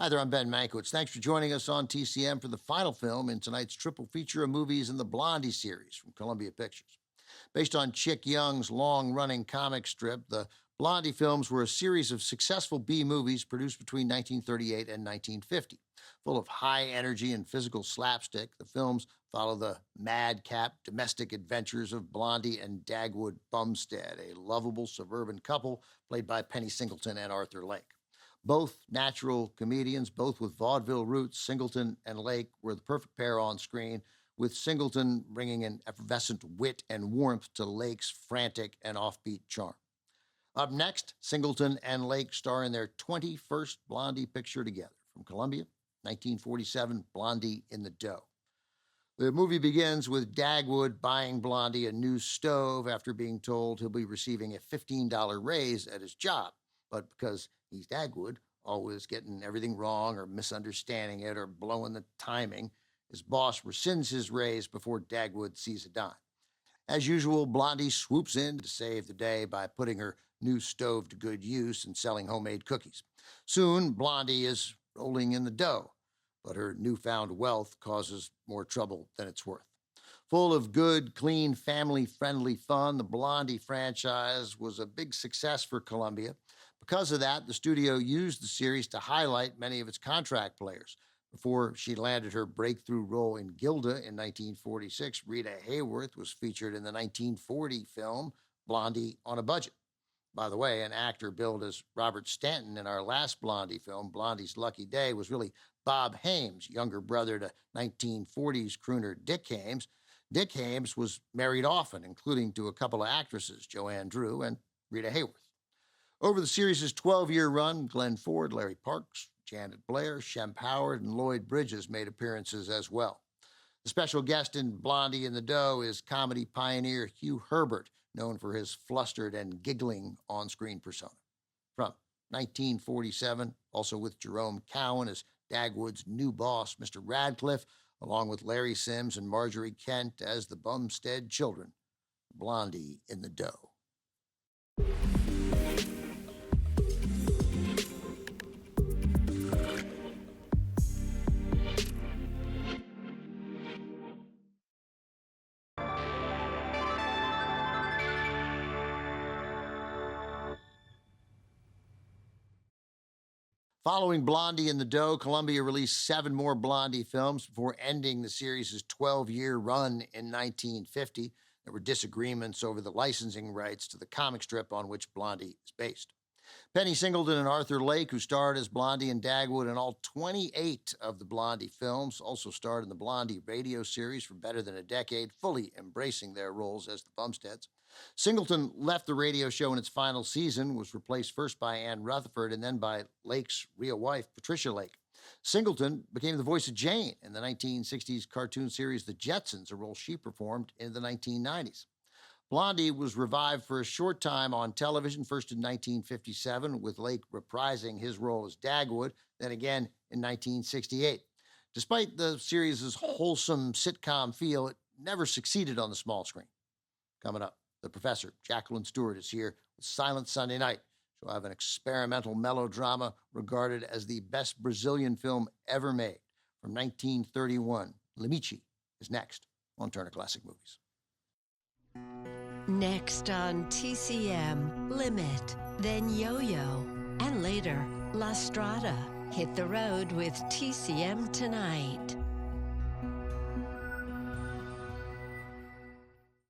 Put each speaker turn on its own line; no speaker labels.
Hi there, I'm Ben Mankiewicz. Thanks for joining us on TCM for the final film in tonight's triple feature of movies in the Blondie series from Columbia Pictures. Based on Chick Young's long-running comic strip, the Blondie films were a series of successful B movies produced between 1938 and 1950. Full of high energy and physical slapstick, the films follow the madcap domestic adventures of Blondie and Dagwood Bumstead, a lovable suburban couple played by Penny Singleton and Arthur Lake. Both natural comedians, both with vaudeville roots, Singleton and Lake were the perfect pair on screen, with Singleton bringing an effervescent wit and warmth to Lake's frantic and offbeat charm. Up next, Singleton and Lake star in their 21st Blondie picture together. From Columbia, 1947, Blondie in the Dough. The movie begins with Dagwood buying Blondie a new stove after being told he'll be receiving a $15 raise at his job. But because he's Dagwood, always getting everything wrong or misunderstanding it or blowing the timing, his boss rescinds his raise before Dagwood sees a dime. As usual, Blondie swoops in to save the day by putting her new stove to good use and selling homemade cookies. Soon, Blondie is rolling in the dough, but her newfound wealth causes more trouble than it's worth. Full of good, clean, family-friendly fun, the Blondie franchise was a big success for Columbia. Because of that, the studio used the series to highlight many of its contract players. Before she landed her breakthrough role in Gilda in 1946, Rita Hayworth was featured in the 1940 film Blondie on a Budget. By the way, an actor billed as Robert Stanton in our last Blondie film, Blondie's Lucky Day, was really Bob Hames, younger brother to 1940s crooner Dick Hames. Dick Hames was married often, including to a couple of actresses, Joanne Drew and Rita Hayworth. Over the series' 12-year run, Glenn Ford, Larry Parks, Janet Blair, Shemp Howard, and Lloyd Bridges made appearances as well. The special guest in Blondie in the Dough is comedy pioneer Hugh Herbert, known for his flustered and giggling on-screen persona. From 1947, also with Jerome Cowan as Dagwood's new boss, Mr. Radcliffe, along with Larry Sims and Marjorie Kent as the Bumstead children. Blondie in the Dough. Following Blondie in the Dough, Columbia released 7 more Blondie films before ending the series' 12-year run in 1950. There were disagreements over the licensing rights to the comic strip on which Blondie is based. Penny Singleton and Arthur Lake, who starred as Blondie and Dagwood in all 28 of the Blondie films, also starred in the Blondie radio series for better than a decade, fully embracing their roles as the Bumsteads. Singleton left the radio show in its final season, was replaced first by Ann Rutherford and then by Lake's real wife, Patricia Lake. Singleton became the voice of Jane in the 1960s cartoon series The Jetsons, a role she performed in the 1990s. Blondie was revived for a short time on television, first in 1957, with Lake reprising his role as Dagwood, then again in 1968. Despite the series' wholesome sitcom feel, it never succeeded on the small screen. Coming up, the professor, Jacqueline Stewart, is here with Silent Sunday Night. She'll have an experimental melodrama regarded as the best Brazilian film ever made. From 1931, Limite is next on Turner Classic Movies.
Next on TCM, Limit, then Yo-Yo, and later, La Strada. Hit the road with TCM tonight.